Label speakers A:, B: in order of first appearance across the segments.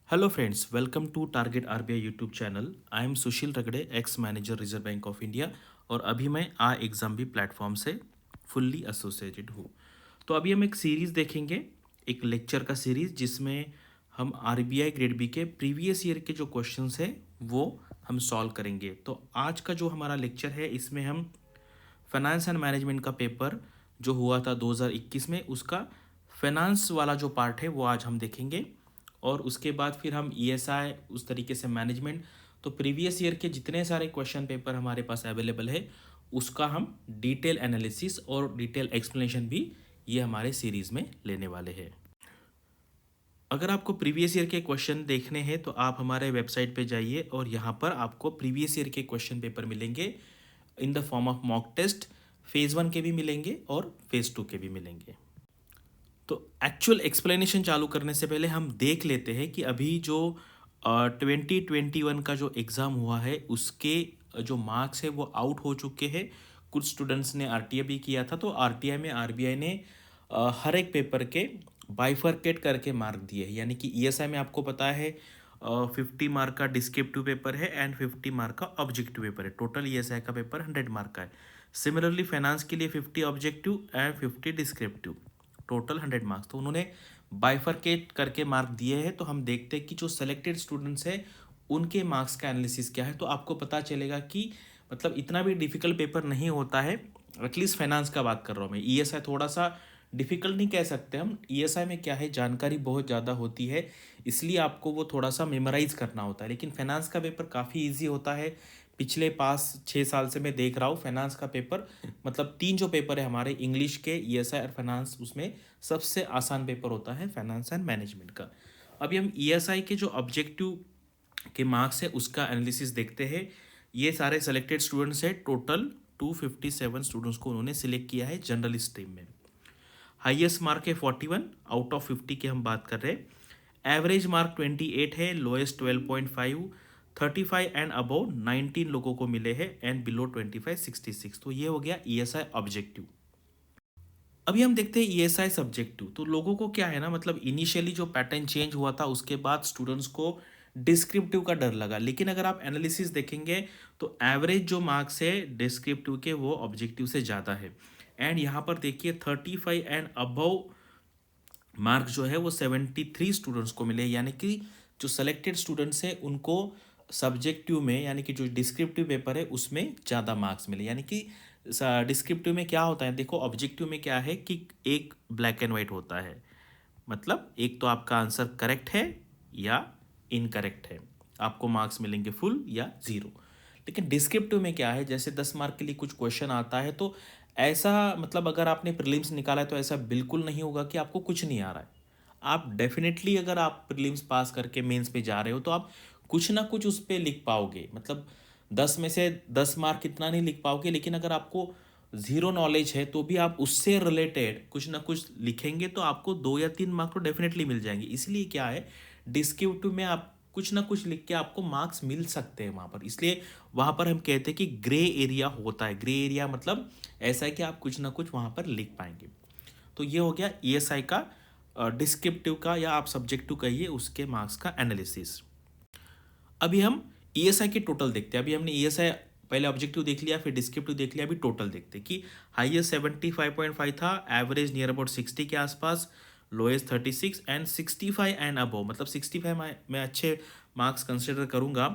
A: Hello friends, welcome to Target RBI YouTube channel. I am Sushil Ragde, ex manager Reserve Bank of India, और अभी मैं exam भी platform से fully associated हूँ। तो अभी हम एक सीरीज़ देखेंगे, एक लेक्चर का सीरीज़, जिसमें हम आरबीआई ग्रेड बी के प्रीवियस ईयर के जो क्वेश्चंस हैं वो हम सॉल्व करेंगे। तो आज का जो हमारा लेक्चर है, इसमें हम फाइनेंस एंड मैनेजमेंट का पेपर जो हुआ था 2021 में, उसका फाइनेंस वाला जो पार्ट है वो आज हम देखेंगे। और उसके बाद फिर हम ईएसआई, उस तरीके से मैनेजमेंट, तो प्रीवियस ईयर के जितने सारे क्वेश्चन पेपर हमारे पास अवेलेबल है उसका हम डिटेल एनालिसिस और डिटेल एक्सप्लेनेशन भी ये हमारे सीरीज़ में लेने वाले हैं। अगर आपको प्रीवियस ईयर के क्वेश्चन देखने हैं तो आप हमारे वेबसाइट पे जाइए और यहाँ पर आपको प्रीवियस ईयर के क्वेश्चन पेपर मिलेंगे in the form of mock test. Phase 1 के भी मिलेंगे और फेज़ 2 के भी मिलेंगे। तो एक्चुअल एक्सप्लेनेशन चालू करने से पहले हम देख लेते हैं कि अभी जो 2021 का जो एग्ज़ाम हुआ है उसके जो मार्क्स है वो आउट हो चुके हैं। कुछ स्टूडेंट्स ने आरटीआई भी किया था, तो आरटीआई में आरबीआई ने हर एक पेपर के बाइफरकेट करके मार्क दिए हैं। यानी कि ईएसआई में आपको पता है 50 मार्क का डिस्क्रिप्टिव पेपर है एंड 50 मार्क का ऑब्जेक्टिव पेपर है। टोटल ईएसआई का पेपर 100 मार्क का है। सिमिलरली फाइनेंस के लिए 50 objective and 50 descriptive, total 100 marks. तो उन्होंने बाइफरकेट करके मार्क दिए हैं। तो हम देखते हैं कि जो सेलेक्टेड स्टूडेंट्स हैं उनके मार्क्स का एनालिसिस क्या है, तो आपको पता चलेगा कि मतलब इतना भी डिफिकल्ट पेपर नहीं होता है। एटलीस्ट फाइनेंस का बात कर रहा हूँ मैं। ईएसआई थोड़ा सा डिफिकल्ट नहीं कह सकते हम। ईएसआई में क्या है, जानकारी बहुत ज़्यादा होती है, इसलिए आपको वो थोड़ा सा मेमोराइज करना होता है। लेकिन फाइनेंस का पेपर काफ़ी ईजी होता है। पिछले पास 6 साल से मैं देख रहा हूँ फाइनेंस का पेपर, मतलब 3 जो पेपर है हमारे, इंग्लिश के, ईएसआई और फाइनेंस, उसमें सबसे आसान पेपर होता है फाइनेंस एंड मैनेजमेंट का। अभी हम ईएसआई के जो ऑब्जेक्टिव के मार्क्स है उसका एनालिसिस देखते हैं। ये सारे सेलेक्टेड स्टूडेंट्स है, टोटल 257 स्टूडेंट्स को उन्होंने सिलेक्ट किया है जनरल स्ट्रीम में। हाईएस्ट मार्क है 41 आउट ऑफ 50 की हम बात कर रहे हैं। एवरेज मार्क 28 है, लोएस्ट 12.5, 35 एंड अबव 19 लोगों को मिले हैं एंड बिलो 25 66। तो ये हो गया ईएसआई ऑब्जेक्टिव। अभी हम देखते हैं ईएसआई सब्जेक्टिव। तो लोगों को क्या है ना, मतलब इनिशियली जो पैटर्न चेंज हुआ था उसके बाद स्टूडेंट्स को डिस्क्रिप्टिव का डर लगा। लेकिन अगर आप एनालिसिस देखेंगे तो एवरेज जो मार्क्स है डिस्क्रिप्टिव के वो ऑब्जेक्टिव से ज़्यादा है। एंड यहाँ पर देखिए 35 एंड अबव मार्क जो है वो 73 स्टूडेंट्स को मिले। यानी कि जो सेलेक्टेड स्टूडेंट्स हैं उनको सब्जेक्टिव में, यानी कि जो डिस्क्रिप्टिव पेपर है उसमें ज़्यादा मार्क्स मिले। यानी कि डिस्क्रिप्टिव में क्या होता है, देखो ऑब्जेक्टिव में क्या है कि एक ब्लैक एंड वाइट होता है, मतलब एक तो आपका आंसर करेक्ट है या इनकरेक्ट है, आपको मार्क्स मिलेंगे फुल या ज़ीरो। लेकिन डिस्क्रिप्टिव में क्या है, जैसे 10 मार्क के लिए कुछ क्वेश्चन आता है, तो ऐसा मतलब अगर आपने प्रीलिम्स निकाला है तो ऐसा बिल्कुल नहीं होगा कि आपको कुछ नहीं आ रहा है। आप डेफिनेटली अगर आप प्रीलिम्स पास करके मेंस पे जा रहे हो तो आप कुछ ना कुछ उस पर लिख पाओगे। मतलब 10 में से 10 मार्क इतना नहीं लिख पाओगे, लेकिन अगर आपको ज़ीरो नॉलेज है तो भी आप उससे रिलेटेड कुछ ना कुछ लिखेंगे तो आपको 2 या 3 मार्क तो डेफिनेटली मिल जाएंगे। इसलिए क्या है, डिस्क्रिप्टिव में आप कुछ ना कुछ लिख के आपको मार्क्स मिल सकते हैं वहाँ पर। इसलिए वहाँ पर हम कहते हैं कि ग्रे एरिया होता है। ग्रे एरिया मतलब ऐसा है कि आप कुछ ना कुछ वहाँ पर लिख पाएंगे। तो ये हो गया ईएसआई का डिस्क्रिप्टिव का, या आप सब्जेक्टिव कहिए, उसके मार्क्स का एनालिसिस। अभी हम ईएसआई के टोटल देखते हैं। अभी हमने ईएसआई पहले ऑब्जेक्टिव देख लिया, फिर डिस्क्रिप्टिव देख लिया, अभी टोटल देखते हैं कि हाईएस्ट 75.5 था, एवरेज नियर अबाउट 60 के आसपास, लोएस्ट 36 एंड 65 एंड अबव, मतलब 65 मैं अच्छे मार्क्स कंसिडर करूंगा।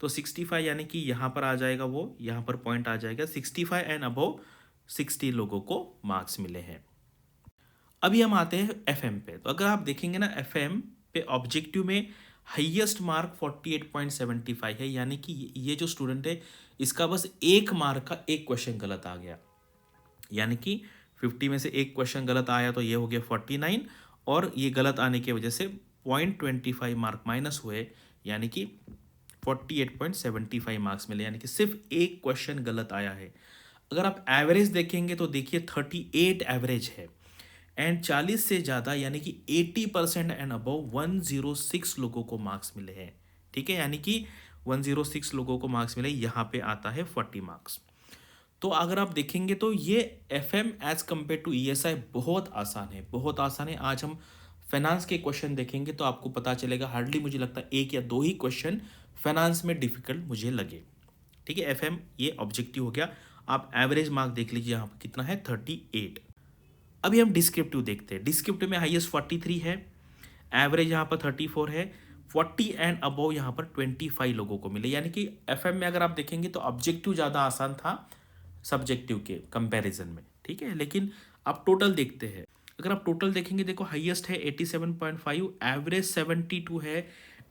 A: तो 65 यानी कि यहाँ पर आ जाएगा, वो यहाँ पर पॉइंट आ जाएगा 65 एंड अबव 60 लोगों को मार्क्स मिले हैं। अभी हम आते हैं एफएम पे। तो अगर आप देखेंगे ना, एफएम पे ऑब्जेक्टिव में हाईएस्ट मार्क 48.75 है। यानी कि ये जो स्टूडेंट है इसका बस 1 मार्क का एक क्वेश्चन गलत आ गया। यानी कि 50 में से एक क्वेश्चन गलत आया तो ये हो गया 49, और ये गलत आने की वजह से 0.25 मार्क माइनस हुए, यानी कि 48.75 मार्क्स मिले। यानी कि सिर्फ एक क्वेश्चन गलत आया है। अगर आप एवरेज देखेंगे तो देखिए 38 एवरेज है एंड 40 से ज़्यादा, यानी कि 80% एंड अबव 106 लोगों को मार्क्स मिले हैं। ठीक है, यानी कि 106 लोगों को मार्क्स मिले, यहाँ पे आता है 40 मार्क्स। तो अगर आप देखेंगे तो ये F M as compare to ESI बहुत आसान है, बहुत आसान है। आज हम फाइनेंस के क्वेश्चन देखेंगे तो आपको पता चलेगा, हार्डली मुझे लगता है 1 या 2 ही क्वेश्चन फाइनेंस में डिफिकल्ट मुझे लगे। ठीक है, एफएम ये ऑब्जेक्टिव हो गया। आप एवरेज मार्क देख लीजिए यहाँ पर कितना है, 38। अभी हम डिस्क्रिप्टिव देखते हैं। डिस्क्रिप्टिव में हाईएस्ट 43 है, एवरेज यहाँ पर 34 है, 40 एंड अबव यहाँ पर 25 लोगों को मिले। यानी कि एफएम में अगर आप देखेंगे तो ऑब्जेक्टिव ज़्यादा आसान था सब्जेक्टिव के कंपैरिजन में। ठीक है, लेकिन आप टोटल देखते हैं, अगर आप टोटल देखेंगे, देखो हाईएस्ट है 87.5, एवरेज 72 है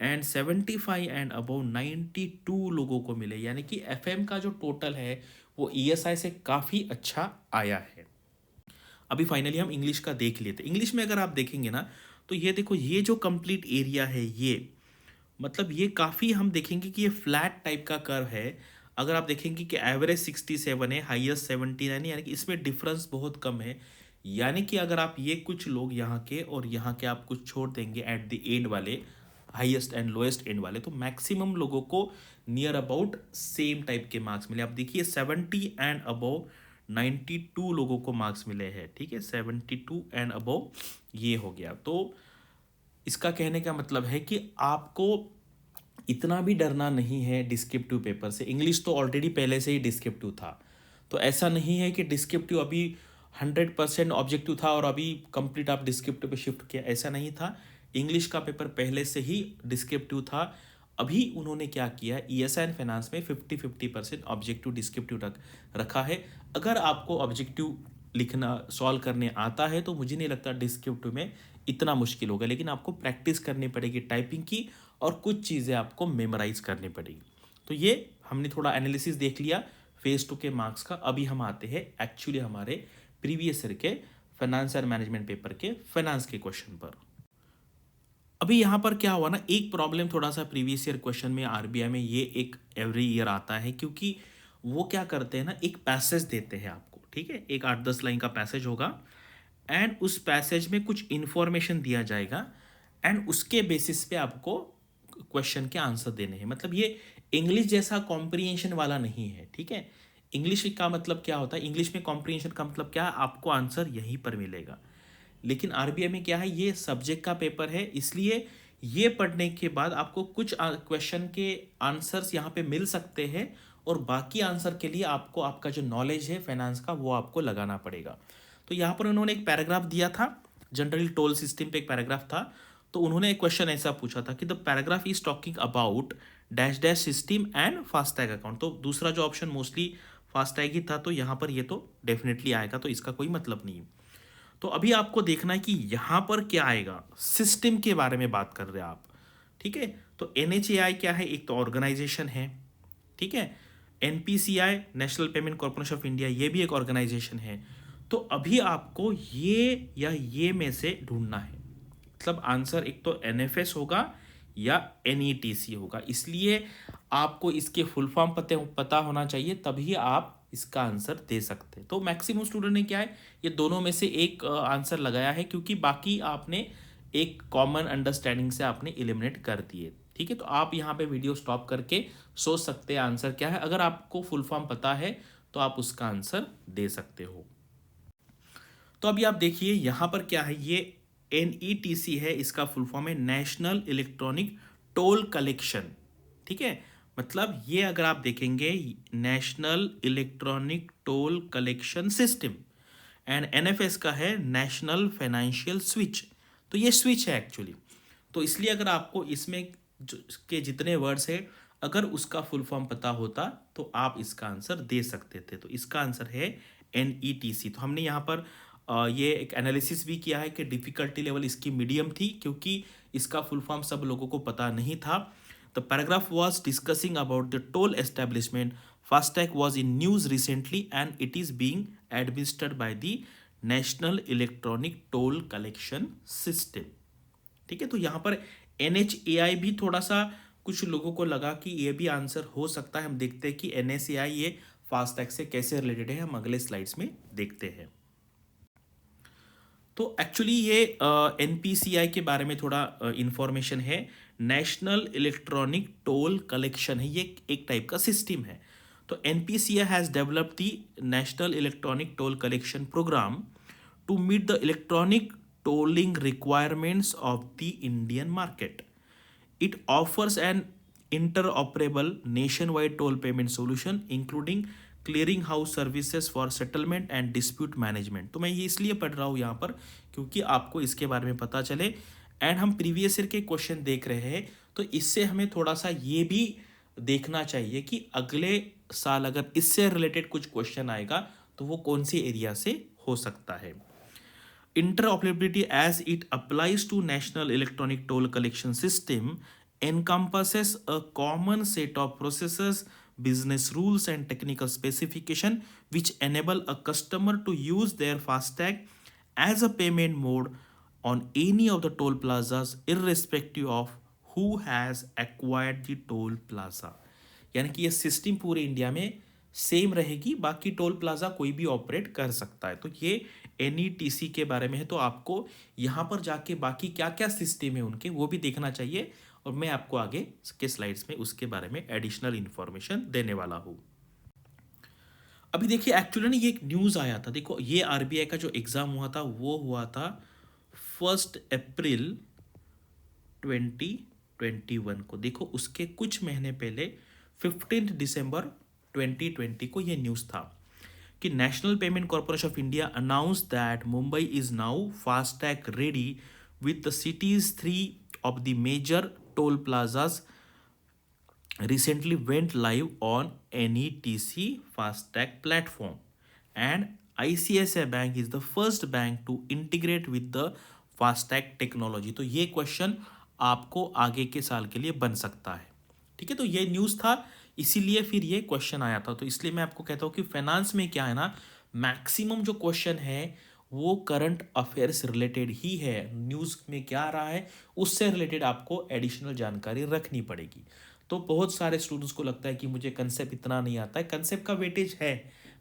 A: एंड 75 एंड अबव 92 लोगों को मिले। यानी कि एफएम का जो टोटल है वो ईएसआई से काफ़ी अच्छा आया है। अभी फाइनली हम इंग्लिश का देख लेते। इंग्लिश में अगर आप देखेंगे ना तो ये देखो, ये जो कंप्लीट एरिया है ये, मतलब ये काफ़ी हम देखेंगे कि ये फ्लैट टाइप का कर्व है। अगर आप देखेंगे कि एवरेज 67 है, हाईएस्ट 79 है, यानी कि इसमें डिफरेंस बहुत कम है। यानी कि अगर आप ये कुछ लोग यहाँ के और यहाँ के आप कुछ छोड़ देंगे एट द एंड वाले, हाईएस्ट एंड लोएस्ट एंड वाले, तो मैक्सिमम लोगों को नियर अबाउट सेम टाइप के मार्क्स मिले। आप देखिए 70 एंड अबव 92 लोगों को मार्क्स मिले हैं। ठीक है, 72 एंड अबव ये हो गया। तो इसका कहने का मतलब है कि आपको इतना भी डरना नहीं है डिस्क्रिप्टिव पेपर से। इंग्लिश तो ऑलरेडी पहले से ही डिस्क्रिप्टिव था, तो ऐसा नहीं है कि डिस्क्रिप्टिव अभी 100% ऑब्जेक्टिव था और अभी कंप्लीट आप डिस्क्रिप्टिव पे शिफ्ट किया, ऐसा नहीं था। इंग्लिश का पेपर पहले से ही डिस्क्रिप्टिव था। अभी उन्होंने क्या किया, ईएसआई एंड फाइनेंस में 50-50% ऑब्जेक्टिव डिस्क्रिप्टिव रखा है। अगर आपको ऑब्जेक्टिव लिखना सॉल्व करने आता है तो मुझे नहीं लगता डिस्क्रिप्टिव में इतना मुश्किल होगा, लेकिन आपको प्रैक्टिस करनी पड़ेगी टाइपिंग की और कुछ चीज़ें आपको मेमोराइज करनी पड़ेगी। तो ये हमने थोड़ा एनालिसिस देख लिया फेज 2 के मार्क्स का। अभी हम आते हैं एक्चुअली हमारे प्रीवियस ईयर के फाइनेंस एंड मैनेजमेंट पेपर के फाइनेंस के क्वेश्चन पर। अभी यहाँ पर क्या हुआ ना, एक प्रॉब्लम थोड़ा सा प्रीवियस ईयर क्वेश्चन में आरबीआई में ये एक एवरी ईयर आता है, क्योंकि वो क्या करते हैं ना, एक पैसेज देते हैं आपको। ठीक है, एक 8-10 लाइन का पैसेज होगा एंड उस पैसेज में कुछ इंफॉर्मेशन दिया जाएगा एंड उसके बेसिस पे आपको क्वेश्चन के आंसर देने हैं। मतलब ये इंग्लिश जैसा कॉम्प्रिहेंशन वाला नहीं है। ठीक है, इंग्लिश का मतलब क्या होता है, इंग्लिश में कॉम्प्रिहेंशन का मतलब क्या है, आपको आंसर यहीं पर मिलेगा। लेकिन आरबीआई में क्या है, ये सब्जेक्ट का पेपर है, इसलिए ये पढ़ने के बाद आपको कुछ क्वेश्चन के आंसर्स यहाँ पे मिल सकते हैं और बाकी आंसर के लिए आपको आपका जो नॉलेज है फाइनेंस का वो आपको लगाना पड़ेगा। तो यहाँ पर उन्होंने एक पैराग्राफ दिया था, जनरल टोल सिस्टम पे एक पैराग्राफ था। तो उन्होंने एक क्वेश्चन ऐसा पूछा था कि the paragraph is talking about dash dash system and FASTag account. तो दूसरा जो ऑप्शन मोस्टली फास्टैग ही था, तो यहाँ पर ये तो डेफिनेटली आएगा, तो इसका कोई मतलब नहीं है। तो अभी आपको देखना है कि यहाँ पर क्या आएगा, सिस्टम के बारे में बात कर रहे हैं आप। ठीक है, तो एनएचएआई क्या है, एक तो ऑर्गेनाइजेशन है। ठीक है, NPCI national Payment Corporation of India, ये भी एक ऑर्गेनाइजेशन है। तो अभी आपको ये या ये में से ढूंढना है, मतलब आंसर एक तो एनएफएस होगा या एनईटीसी होगा। इसलिए आपको इसके फुल फॉर्म पता होना चाहिए, तभी आप इसका आंसर दे सकते हैं। तो मैक्सिमम स्टूडेंट ने क्या है, ये दोनों में से एक आंसर लगाया है, क्योंकि बाकी आपने एक कॉमन अंडरस्टैंडिंग से आपने एलिमिनेट कर दिए। ठीक है, तो आप यहाँ पे वीडियो स्टॉप करके सोच सकते हैं आंसर क्या है। अगर आपको फुल फॉर्म पता है तो आप उसका आंसर दे सकते हो। तो अभी आप देखिए यहाँ पर क्या है, ये एनईटीसी है, इसका फुल फॉर्म है नेशनल इलेक्ट्रॉनिक टोल कलेक्शन। ठीक है, मतलब ये अगर आप देखेंगे national electronic toll collection system and NFS का है नेशनल फाइनेंशियल स्विच। तो ये स्विच है एक्चुअली। तो इसलिए अगर आपको इसमें के जितने वर्ड्स है, अगर उसका फुल फॉर्म पता होता तो आप इसका आंसर दे सकते थे। तो इसका आंसर है एनईटीसी। तो हमने यहाँ पर ये एक एनालिसिस भी किया है कि डिफ़िकल्टी लेवल इसकी मीडियम थी, क्योंकि इसका फुल फॉर्म सब लोगों को पता नहीं था। The paragraph was discussing about the toll establishment, FASTag was in news recently and it is being administered by the national electronic toll collection system. ठीक है, तो यहाँ पर एनएचएआई भी थोड़ा सा कुछ लोगों को लगा कि ये भी आंसर हो सकता है। हम देखते हैं कि एनएचएआई ये फास्टैग से कैसे रिलेटेड है, हम अगले स्लाइड्स में देखते हैं। तो एक्चुअली ये एनपीसीआई के बारे में थोड़ा इंफॉर्मेशन है। नेशनल इलेक्ट्रॉनिक टोल कलेक्शन है, ये एक टाइप का सिस्टम है। तो NPCI has developed the national electronic toll collection programme to meet the electronic tolling requirements of the Indian market. It offers an interoperable nationwide toll payment solution including clearing house services for settlement and dispute management. तो मैं ये इसलिए पढ़ रहा हूँ यहाँ पर क्योंकि आपको इसके बारे में पता चले एंड हम प्रीवियस ईयर के क्वेश्चन देख रहे हैं, तो इससे हमें थोड़ा सा ये भी देखना चाहिए कि अगले साल अगर इससे रिलेटेड कुछ क्वेश्चन आएगा तो वो कौन सी एरिया से हो सकता है. Interoperability as it applies to national electronic toll collection system encompasses a common set of processes, business rules and technical specification which enable a customer to use their FASTag as a payment mode on any of the toll plazas irrespective of who has acquired the toll plaza. यानी कि ये system पूरे India में same रहेगी, बाकी toll plaza कोई भी operate कर सकता है. तो ये NETC के बारे में है, तो आपको यहाँ पर जाके बाकी क्या क्या सिस्टम है उनके वो भी देखना चाहिए और मैं आपको आगे के स्लाइड्स में उसके बारे में एडिशनल इंफॉर्मेशन देने वाला हूँ. अभी देखिए एक्चुअली ना ये एक न्यूज़ आया था. देखो ये RBI का जो एग्ज़ाम हुआ था वो हुआ था 1 अप्रैल 2021 को. देखो उसके कुछ महीने पहले 15 दिसंबर 2020 को ये न्यूज़ था कि National Payment Corporation of India announce that Mumbai is now FASTag ready with the cities 3 of the major toll plazas recently went live on NETC FASTag platform and ICICI Bank is the first bank to integrate with the FASTag technology. तो ये question आपको आगे के साल के लिए बन सकता है. ठीक है, तो ये न्यूज़ था इसीलिए फिर ये क्वेश्चन आया था. तो इसलिए मैं आपको कहता हूँ कि फाइनेंस में क्या है ना, मैक्सिमम जो क्वेश्चन है वो करंट अफेयर्स रिलेटेड ही है. न्यूज़ में क्या आ रहा है उससे रिलेटेड आपको एडिशनल जानकारी रखनी पड़ेगी. तो बहुत सारे स्टूडेंट्स को लगता है कि मुझे कंसेप्ट इतना नहीं आता है. कंसेप्ट का वेटेज है,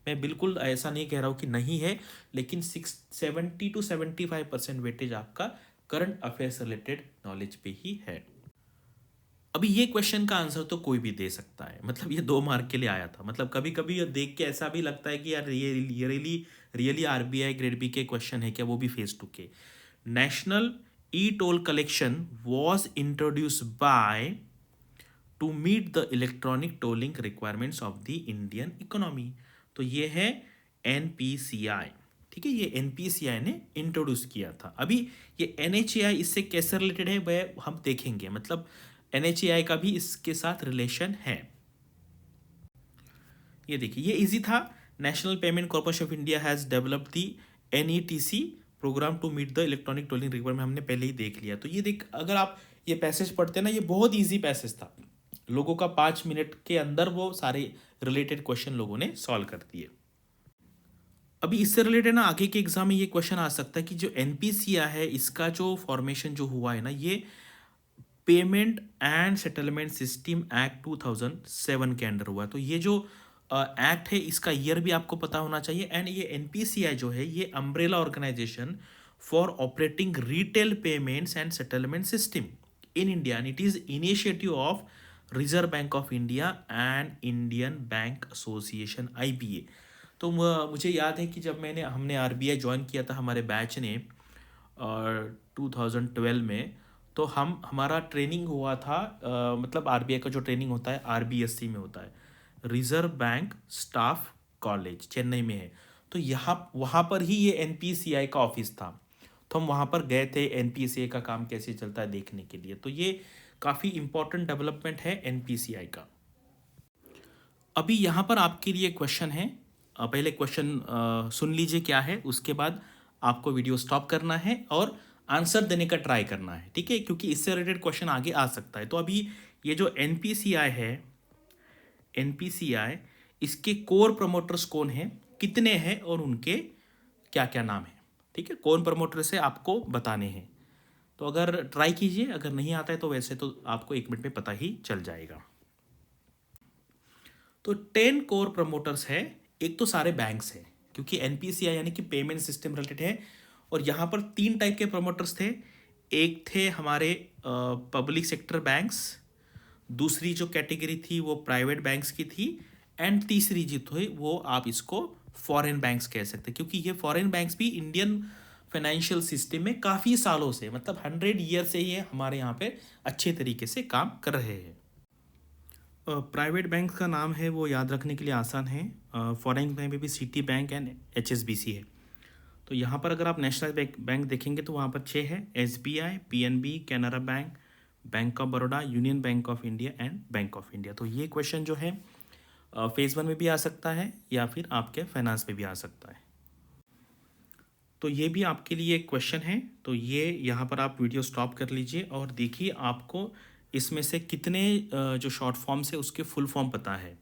A: मैं बिल्कुल ऐसा नहीं कह रहा हूँ कि नहीं है, लेकिन 70 to 75% वेटेज आपका करंट अफेयर्स रिलेटेड नॉलेज पे ही है. अभी ये क्वेश्चन का आंसर तो कोई भी दे सकता है, मतलब ये 2 मार्क के लिए आया था. मतलब कभी कभी ये देख के ऐसा भी लगता है कि यार ये रियली RBI ग्रेड बी के क्वेश्चन है क्या, वो भी फेस टू के. National E toll collection was introduce by to meet the electronic tolling requirements of the Indian economy. तो ये है NPCI. ठीक है, ये NPCI ने इंट्रोड्यूस किया था. अभी ये NHAI इससे कैसे रिलेटेड है वह हम देखेंगे. मतलब NHAI का भी इसके साथ रिलेशन है. ये देखिए ये इजी था. National Payment Corporation of India has developed the NETC programme to meet the electronic tolling requirement. हमने पहले ही देख लिया. तो ये देख, अगर आप ये पैसेज पढ़ते हैं ना, ये बहुत ईजी पैसेज था. लोगों का 5 मिनट के अंदर वो सारे रिलेटेड क्वेश्चन लोगों ने सॉल्व कर दिए. अभी इससे रिलेटेड ना आगे के एग्जाम में ये क्वेश्चन आ सकता है कि जो NPCI है इसका जो फॉर्मेशन जो हुआ है ना, ये payment and settlement system act 2007 के अंडर हुआ है. तो ये जो एक्ट है इसका ईयर भी आपको पता होना चाहिए. एंड ये NPCI जो है ये umbrella organisation for operating retail payments and settlement system in India and it is initiative of Reserve Bank of India and Indian Bank Association IBA. तो मुझे याद है कि जब हमने RBI ज्वाइन किया था हमारे बैच ने 2012 में, तो हमारा ट्रेनिंग हुआ था मतलब RBI का जो ट्रेनिंग होता है RBSC में होता है, reserve bank staff college Chennai में है. तो वहाँ पर ही ये NPCI का ऑफिस था. तो हम वहाँ पर गए थे NPCI का काम कैसे चलता है देखने के लिए. तो ये काफ़ी इंपॉर्टेंट डेवलपमेंट है NPCI का. अभी यहाँ पर आपके लिए क्वेश्चन है. पहले क्वेश्चन सुन लीजिए क्या है, उसके बाद आपको वीडियो स्टॉप करना है और आंसर देने का ट्राई करना है. ठीक है, क्योंकि इससे रिलेटेड क्वेश्चन आगे आ सकता है. तो अभी ये जो NPCI है, NPCI इसके कोर प्रमोटर्स कौन हैं, कितने हैं और उनके क्या क्या नाम हैं. ठीक है, कौन प्रमोटर से आपको बताने हैं. तो अगर ट्राई कीजिए, अगर नहीं आता है तो वैसे तो आपको 1 मिनट में पता ही चल जाएगा. तो 10 कोर प्रमोटर्स है. एक तो सारे बैंक्स हैं क्योंकि NPCI यानी कि पेमेंट सिस्टम रिलेटेड है. और यहाँ पर 3 टाइप के प्रमोटर्स थे. एक थे हमारे पब्लिक सेक्टर बैंक्स, दूसरी जो कैटेगरी थी वो प्राइवेट बैंक्स की थी, एंड तीसरी जो थी वो आप इसको फॉरेन बैंक्स कह सकते हैं क्योंकि ये फॉरेन बैंक्स भी इंडियन फाइनेंशियल सिस्टम में काफ़ी सालों से, मतलब 100 ईयर से ही हमारे यहाँ पे अच्छे तरीके से काम कर रहे हैं। प्राइवेट बैंक का नाम है वो याद रखने के लिए आसान है। फॉरेन बैंक में भी सिटी बैंक एंड HSBC है। तो यहाँ पर अगर आप नेशनल बैंक देखेंगे तो वहाँ पर 6 है, SBI, PNB, Canara bank, bank of Baroda, union bank of India and bank of India. तो ये क्वेश्चन जो है फेज़ 1 में भी आ सकता है या फिर आपके फाइनेंस में भी आ सकता है। तो ये भी आपके लिए एक क्वेश्चन है। तो ये यहाँ पर आप वीडियो स्टॉप कर लीजिए और देखिए आपको इसमें से कितने जो शॉर्ट फॉर्म्स है उसके फुल फॉर्म पता है।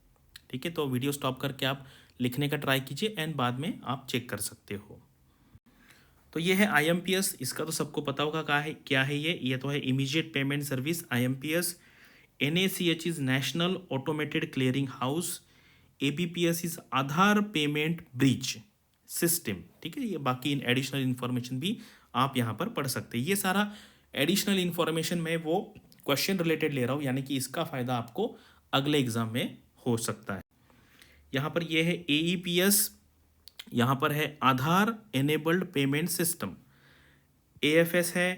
A: ठीक है, तो वीडियो स्टॉप करके आप लिखने का ट्राई कीजिए एंड बाद में आप चेक कर सकते हो। तो ये है IMPS, इसका तो सबको पता होगा क्या है ये तो है immediate payment service IMPS। NACH is national automated clearing house. APPS is Aadhaar payment bridge system. ठीक है, ये बाकी एडिशनल इन्फॉर्मेशन भी आप यहाँ पर पढ़ सकते हैं। ये सारा एडिशनल इन्फॉर्मेशन मैं वो क्वेश्चन रिलेटेड ले रहा हूँ, यानी कि इसका फ़ायदा आपको अगले एग्जाम में हो सकता है। यहाँ पर ये है AEPS, यहाँ पर है आधार एनेबल्ड पेमेंट सिस्टम। AFS है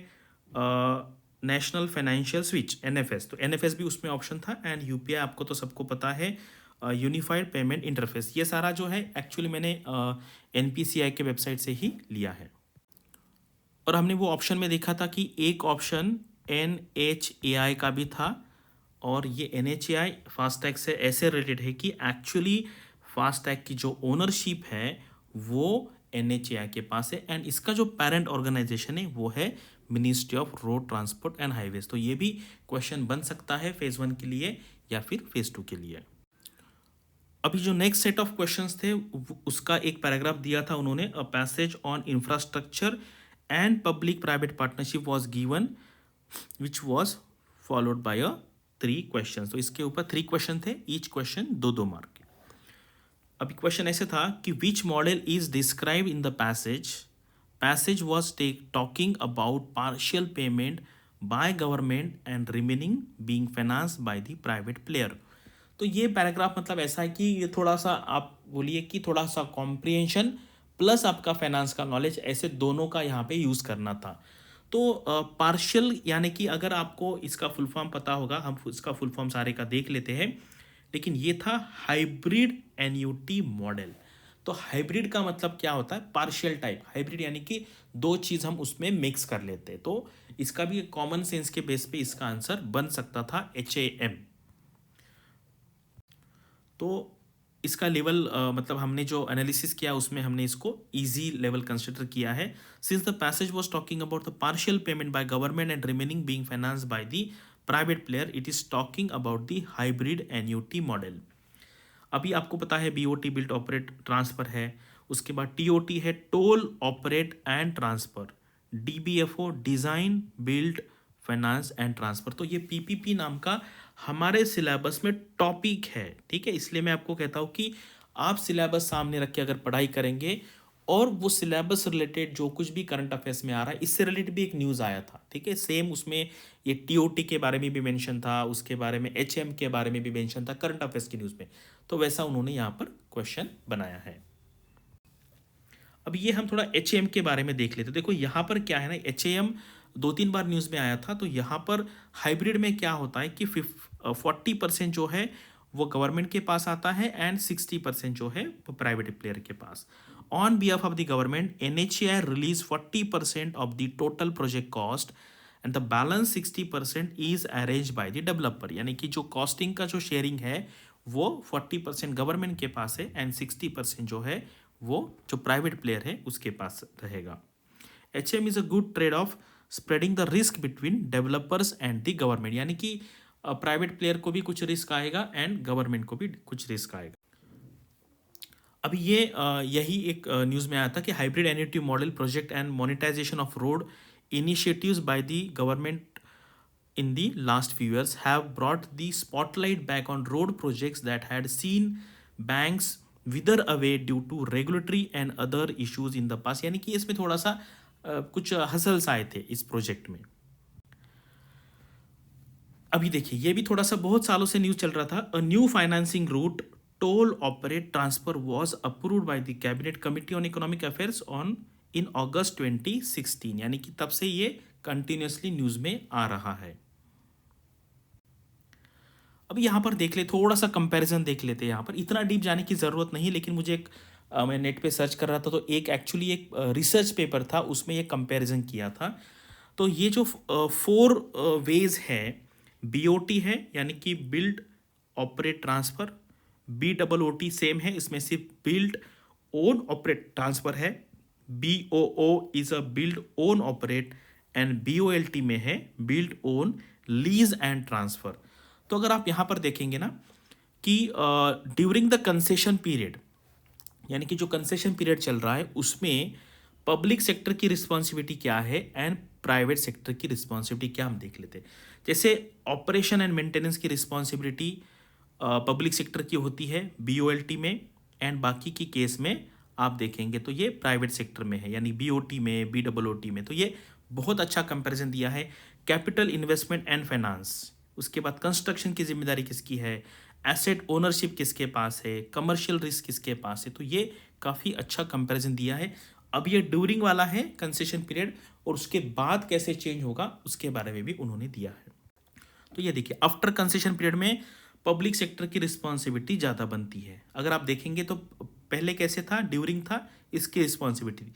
A: नेशनल फाइनेंशियल स्विच, NFS। तो NFS भी उसमें ऑप्शन था। एंड UPI आपको तो सबको पता है, यूनिफाइड पेमेंट इंटरफेस। ये सारा जो है एक्चुअली मैंने NPCI के वेबसाइट से ही लिया है। और हमने वो ऑप्शन में देखा था कि एक ऑप्शन NHAI का भी था, और ये NHAI फास्टैग से ऐसे रिलेटेड है कि एक्चुअली फास्टैग की जो ओनरशिप है वो NHAI के पास है एंड इसका जो पेरेंट ऑर्गेनाइजेशन है वो है ministry of road transport and highways. तो ये भी क्वेश्चन बन सकता है फेज़ 1 के लिए या फिर फेज़ 2 के लिए। अभी जो नेक्स्ट सेट ऑफ क्वेश्चंस थे उसका एक पैराग्राफ दिया था उन्होंने, a passage on infrastructure and public private partnership was given which was followed by 3 questions. तो इसके ऊपर 3 क्वेश्चन थे, ईच क्वेश्चन 2-2 मार्क के। अभी क्वेश्चन ऐसे था कि which model is describe in the passage was talking about partial payment by government and remaining being financed by the private player. तो ये पैराग्राफ मतलब ऐसा है कि ये थोड़ा सा आप बोलिए कि थोड़ा सा कॉम्प्रिहेंशन प्लस आपका फाइनेंस का नॉलेज, ऐसे दोनों का यहाँ पे यूज़ करना था। तो पार्शियल यानी कि अगर आपको इसका फुल फॉर्म पता होगा, हम इसका फुल फॉर्म सारे का देख लेते हैं, लेकिन ये था हाइब्रिड एन्युटी मॉडल। तो हाइब्रिड का मतलब क्या होता है, पार्शियल टाइप। हाइब्रिड यानी कि 2 चीज़ हम उसमें मिक्स कर लेते हैं। तो इसका भी कॉमन सेंस के बेस पे इसका आंसर बन सकता था HAM। तो इसका लेवल मतलब हमने जो एनालिसिस किया उसमें हमने इसको इजी लेवल कंसिडर किया है। Since the passage was talking about the partial payment by government and remaining being financed by the private player, it is talking about the hybrid annuity model. अभी आपको पता है BOT बिल्ड ऑपरेट ट्रांसफर है, उसके बाद TOT है toll operate and transfer, DBFO design build finance and transfer. तो ये PPP नाम का हमारे सिलेबस में टॉपिक है। ठीक है, इसलिए मैं आपको कहता हूँ कि आप सिलेबस सामने रख के अगर पढ़ाई करेंगे और वो सिलेबस रिलेटेड जो कुछ भी करंट अफेयर्स में आ रहा है, इससे रिलेटेड भी एक न्यूज़ आया था। ठीक है, सेम उसमें ये TOT के बारे में भी मेंशन था, उसके बारे में HM के बारे में भी मेंशन था करंट अफेयर्स की न्यूज़ में। तो वैसा उन्होंने यहाँ पर क्वेश्चन बनाया है। अब ये हम थोड़ा HM के बारे में देख लेते। देखो यहाँ पर क्या है ना, HAM 2-3 बार न्यूज़ में आया था। तो यहाँ पर हाइब्रिड में क्या होता है कि 40% जो है वो गवर्नमेंट के पास आता है एंड 60% जो है वो प्राइवेट प्लेयर के पास। On behalf of the government NHAI release 40% of the total project cost and the balance 60% is arrange by the developer. यानी कि जो कॉस्टिंग का जो शेयरिंग है वो 40% गवर्नमेंट के पास है एंड 60% जो है वो जो प्राइवेट प्लेयर है उसके पास रहेगा। HM is a good trade off spreading the risk between developers and the government. यानी कि प्राइवेट प्लेयर को भी कुछ रिस्क आएगा एंड गवर्नमेंट को भी कुछ रिस्क आएगा। अभी ये यही एक न्यूज़ में आया था कि hybrid annuity model project and monetisation of road initiatives by the government in the last few years have brought the spotlight back on road projects that had seen banks wither away due to regulatory and other issues in the past। यानी कि इसमें थोड़ा सा कुछ hustles आए थे इस project में। अभी देखिए ये भी थोड़ा सा बहुत सालों से न्यूज़ चल रहा था। A new financing route toll operate transfer was approved by the cabinet committee on economic affairs on in August 2016, यानी कि तब से ये कंटिन्यूसली न्यूज़ में आ रहा है। अब यहाँ पर देख ले, थोड़ा सा कंपैरिजन देख लेते हैं। यहाँ पर इतना डीप जाने की ज़रूरत नहीं, लेकिन मुझे एक मैं नेट पे सर्च कर रहा था तो एक एक्चुअली एक रिसर्च पेपर था, उसमें ये कंपैरिजन किया था। तो ये जो 4 वेज है, BOT है यानी कि build operate transfer, BOOT same है, इसमें सिर्फ बिल्ड ओन ऑपरेट ट्रांसफ़र है, BOO is a build own operate, and BOLT में है build own lease and transfer. तो अगर आप यहाँ पर देखेंगे ना कि ड्यूरिंग द कंसेशन पीरियड, यानी कि जो कंसेशन पीरियड चल रहा है उसमें पब्लिक सेक्टर की रिस्पॉन्सिबिलिटी क्या है एंड प्राइवेट सेक्टर की रिस्पॉन्सिबिलिटी क्या, हम देख लेते हैं। जैसे ऑपरेशन एंड मेंटेनेंस की रिस्पॉन्सिबिलिटी पब्लिक सेक्टर की होती है BOLT में, एंड बाकी की केस में आप देखेंगे तो ये प्राइवेट सेक्टर में है, यानी BOT में, BOOT में। तो ये बहुत अच्छा कंपैरिजन दिया है। कैपिटल इन्वेस्टमेंट एंड फाइनेंस, उसके बाद कंस्ट्रक्शन की जिम्मेदारी किसकी है, एसेट ओनरशिप किसके पास है, कमर्शियल रिस्क किसके पास है। तो ये काफ़ी अच्छा कंपैरिजन दिया है। अब ये ड्यूरिंग वाला है कंसेशन पीरियड, और उसके बाद कैसे चेंज होगा उसके बारे में भी उन्होंने दिया है। तो ये देखिए, आफ्टर कंसेशन पीरियड में पब्लिक सेक्टर की रिस्पॉन्सिबिलिटी ज़्यादा बनती है। अगर आप देखेंगे तो पहले कैसे था, ड्यूरिंग था, इसकी रिस्पॉन्सिबिलिटी।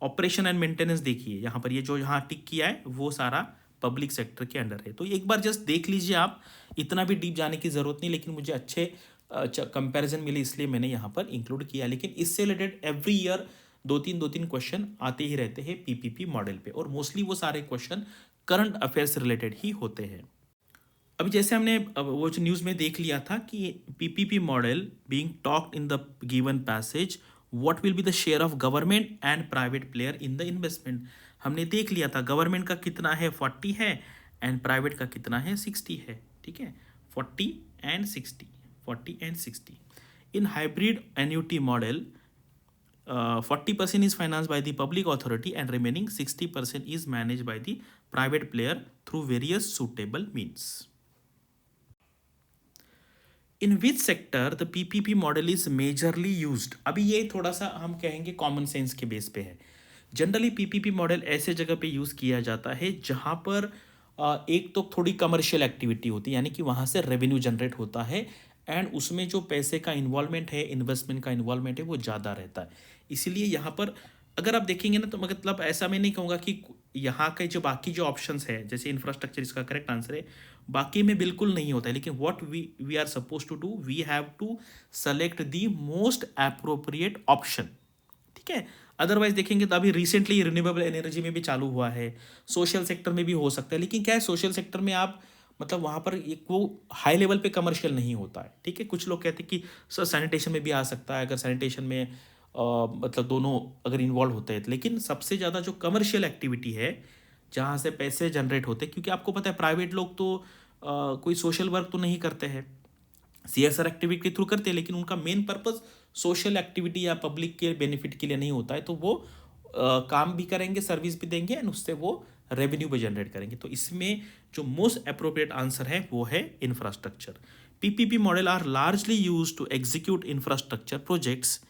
A: ऑपरेशन एंड मेंटेनेंस देखिए, यहाँ पर ये जो यहाँ टिक किया है वो सारा पब्लिक सेक्टर के अंडर है। तो एक बार जस्ट देख लीजिए आप, इतना भी डीप जाने की ज़रूरत नहीं, लेकिन मुझे अच्छे कंपैरिजन मिले इसलिए मैंने यहाँ पर इंक्लूड किया। लेकिन इससे रिलेटेड एवरी ईयर दो तीन क्वेश्चन आते ही रहते हैं PPP मॉडल पे, और मोस्टली वो सारे क्वेश्चन करंट अफेयर से रिलेटेड ही होते हैं। अभी जैसे हमने वो जो न्यूज़ में देख लिया था कि PPP model being talked in the given passage, what will be the share of government and private player in the investment. हमने देख लिया था गवर्नमेंट का कितना है 40 है, एंड प्राइवेट का कितना है 60 है। ठीक है, 40 and 60, 40 and 60। In hybrid annuity model 40% is financed by the public authority and remaining 60% is managed by the private player through various suitable means. In which sector the PPP model is majorly used? अभी ये थोड़ा सा हम कहेंगे common sense के base पे है। Generally PPP model ऐसे जगह पे यूज़ किया जाता है जहाँ पर एक तो थोड़ी कमर्शियल एक्टिविटी होती है, यानी कि वहाँ से रेवेन्यू जनरेट होता है, एंड उसमें जो पैसे का इन्वॉल्वमेंट है, इन्वेस्टमेंट का इन्वॉल्वमेंट है, वो ज़्यादा रहता है। इसीलिए यहाँ पर अगर आप देखेंगे ना, तो मतलब ऐसा मैं नहीं कहूँगा कि यहाँ के जो बाकी जो ऑप्शंस है, जैसे इंफ्रास्ट्रक्चर इसका करेक्ट आंसर है, बाकी में बिल्कुल नहीं होता है। लेकिन what we are suppose to do, we have to select the most appropriate option. ठीक है, अदरवाइज देखेंगे तो अभी रिसेंटली रिन्यूएबल एनर्जी में भी चालू हुआ है, सोशल सेक्टर में भी हो सकता है। लेकिन क्या है, सोशल सेक्टर में आप मतलब वहाँ पर एक वो हाई लेवल पे कमर्शियल नहीं होता है। ठीक है, कुछ लोग कहते हैं कि सर सैनिटेशन में भी आ सकता है, अगर सैनिटेशन में मतलब दोनों अगर इन्वॉल्व होते हैं। लेकिन सबसे ज़्यादा जो कमर्शियल एक्टिविटी है, जहाँ से पैसे जनरेट होते हैं, क्योंकि आपको पता है प्राइवेट लोग तो कोई सोशल वर्क तो नहीं करते हैं, CSR एक्टिविटी के थ्रू करते हैं, लेकिन उनका मेन पर्पस सोशल एक्टिविटी या पब्लिक के बेनिफिट के लिए नहीं होता है। तो वो काम भी करेंगे, सर्विस भी देंगे, एंड उससे वो रेवेन्यू भी जनरेट करेंगे। तो इसमें जो मोस्ट अप्रोप्रिएट आंसर है वो है infrastructure. PPP model are largely use to execute infrastructure projects,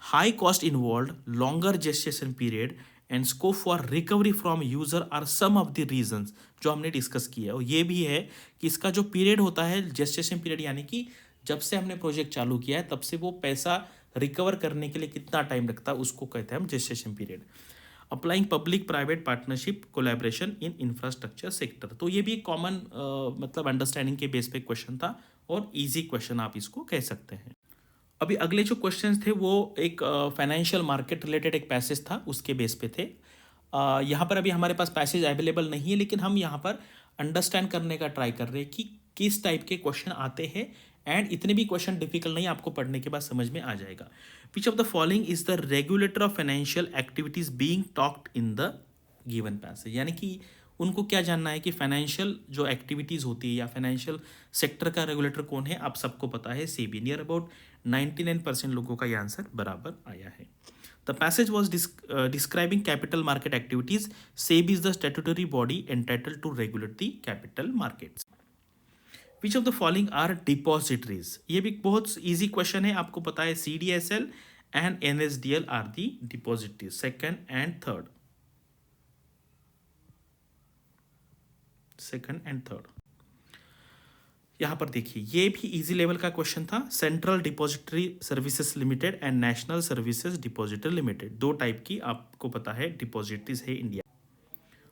A: high cost involve, longer gestation period and scope for recovery from user are some of the reasons जो हमने discuss किया है। और ये भी है कि इसका जो पीरियड होता है जेस्टेशन पीरियड, यानी कि जब से हमने प्रोजेक्ट चालू किया है तब से वो पैसा रिकवर करने के लिए कितना टाइम लगता है, उसको कहते हैं हम gestation period. Applying public private partnership collaboration in infrastructure sector, तो ये भी एक कॉमन मतलब अंडरस्टैंडिंग के बेस पे क्वेश्चन था, और इजी क्वेश्चन आप इसको कह सकते हैं। अभी अगले जो क्वेश्चंस थे वो एक फाइनेंशियल मार्केट रिलेटेड एक पैसेज था, उसके बेस पे थे। यहाँ पर अभी हमारे पास पैसेज अवेलेबल नहीं है, लेकिन हम यहाँ पर अंडरस्टैंड करने का ट्राई कर रहे हैं कि किस टाइप के क्वेश्चन आते हैं, एंड इतने भी क्वेश्चन डिफिकल्ट नहीं, आपको पढ़ने के बाद समझ में आ जाएगा। विच of the following is the regulator of financial activities being talked in the given passage, यानी कि उनको क्या जानना है कि फाइनेंशियल जो एक्टिविटीज़ होती है या फाइनेंशियल सेक्टर का रेगुलेटर कौन है। आप सबको पता है सेबी। नियर अबाउट 99% लोगों का ये आंसर बराबर आया है। The passage was describing capital market activities. SEBI is the statutory body entitled to regulate the capital markets. Which of the following are depositories, ये भी बहुत ईजी क्वेश्चन है, आपको पता है CDSL and NSDL are the depositories, second and third. यहाँ पर देखिए, ये भी इजी लेवल का क्वेश्चन था। Central depository services limited and national services depository limited, दो टाइप की आपको पता है डिपॉजिटरीज है इंडिया।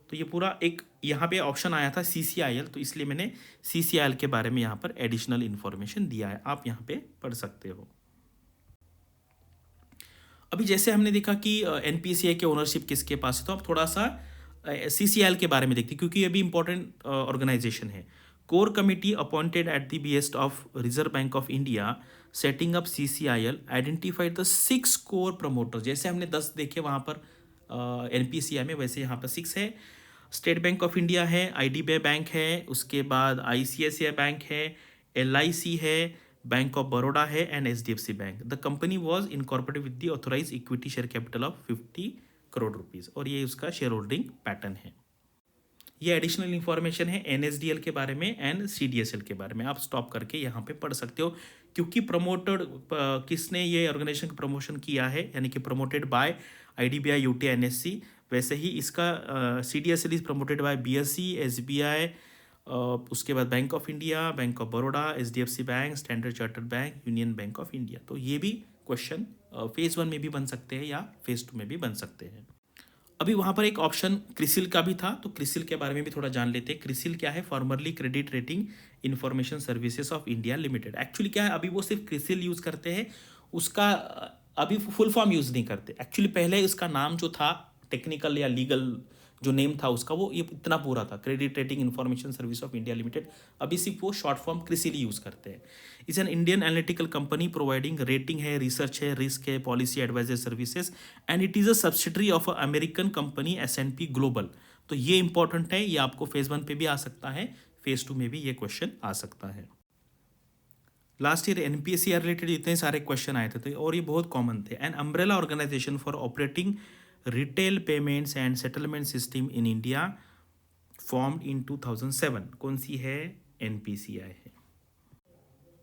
A: तो ये पूरा एक यहाँ पे ऑप्शन आया था CCIL, तो इसलिए मैंने CCIL के बारे में यहाँ पर एडिशनल इंफॉर्मेशन दिया है, आप यहाँ पे पढ़ सकते हो। अभी जैसे हमने देखा कि NPCI के ओनरशिप किसके पास है, तो अब थोड़ा सा CCIL के बारे में देखते हैं, क्योंकि ये भी इंपॉर्टेंट ऑर्गेनाइजेशन है। Core committee appointed at the behest of Reserve Bank of India setting up CCIL identified the 6 core promoters. जैसे हमने 10 देखे वहाँ पर NPCI में, वैसे यहाँ पर 6 है। स्टेट बैंक ऑफ इंडिया है, IDBI बैंक है, उसके बाद ICICI बैंक है, LIC है, बैंक ऑफ बड़ौदा है and HDFC bank. The company was incorporated with the authorise equity share capital of 50 crore rupees, और ये उसका शेयर होल्डिंग पैटर्न है। ये एडिशनल इन्फॉर्मेशन है NSDL के बारे में एंड CDSL के बारे में, आप स्टॉप करके यहाँ पे पढ़ सकते हो, क्योंकि प्रमोटेड किसने ये ऑर्गेनाइजेशन का प्रमोशन किया है, यानी कि promoted by IDBI UTI NSE। वैसे ही इसका CDSL is promoted by BSE SBI, उसके बाद bank of India, bank of Baroda, HDFC bank, standard chartered bank, union bank of India. तो ये भी क्वेश्चन फेज 1 में भी बन सकते हैं या फेज 2 में भी बन सकते हैं। अभी वहाँ पर एक ऑप्शन क्रिसिल का भी था, तो क्रिसिल के बारे में भी थोड़ा जान लेते हैं। क्रिसिल क्या है? Formerly credit rating information services of India limited. Actually क्या है, अभी वो सिर्फ क्रिसिल यूज़ करते हैं, उसका अभी फुल फॉर्म यूज़ नहीं करते। एक्चुअली पहले इसका नाम जो था, टेक्निकल या लीगल जो नेम था उसका, वो ये इतना पूरा था, credit rating information service of India limited. अभी सिर्फ वो शॉर्ट फॉर्म क्रिसिल यूज़ करते हैं। Is an Indian analytical company providing rating है, रिसर्च है, रिस्क है, policy advisor services, and it is a subsidiary of a American company S&P global. तो ये इंपॉर्टेंट है, ये आपको फेज 1 पे भी आ सकता है, फेज 2 में भी ये क्वेश्चन आ सकता है। लास्ट ईयर NPSC रिलेटेड इतने सारे क्वेश्चन आए थे, और ये बहुत कॉमन थे। An umbrella organisation for operating retail payments and settlement system in India formed in 2007। कौन सी है? NPCI है।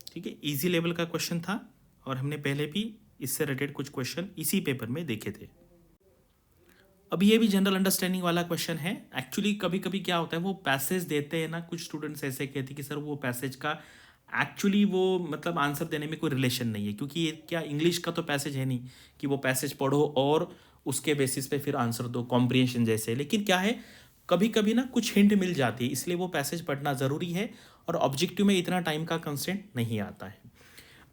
A: ठीक है, इजी लेवल का क्वेश्चन था, और हमने पहले भी इससे रिलेटेड कुछ क्वेश्चन इसी पेपर में देखे थे। अब ये भी जनरल अंडरस्टैंडिंग वाला क्वेश्चन है। एक्चुअली कभी कभी क्या होता है, वो पैसेज देते हैं ना, कुछ स्टूडेंट्स ऐसे कहते हैं कि सर वो पैसेज का एक्चुअली वो मतलब आंसर देने में कोई रिलेशन नहीं है, क्योंकि ये क्या इंग्लिश का तो पैसेज है नहीं कि वो पैसेज पढ़ो और उसके बेसिस पे फिर आंसर दो, कॉम्प्रिहेंशन जैसे। लेकिन क्या है, कभी कभी ना कुछ हिंट मिल जाती है, इसलिए वो पैसेज पढ़ना ज़रूरी है, और ऑब्जेक्टिव में इतना टाइम का कंस्टेंट नहीं आता है।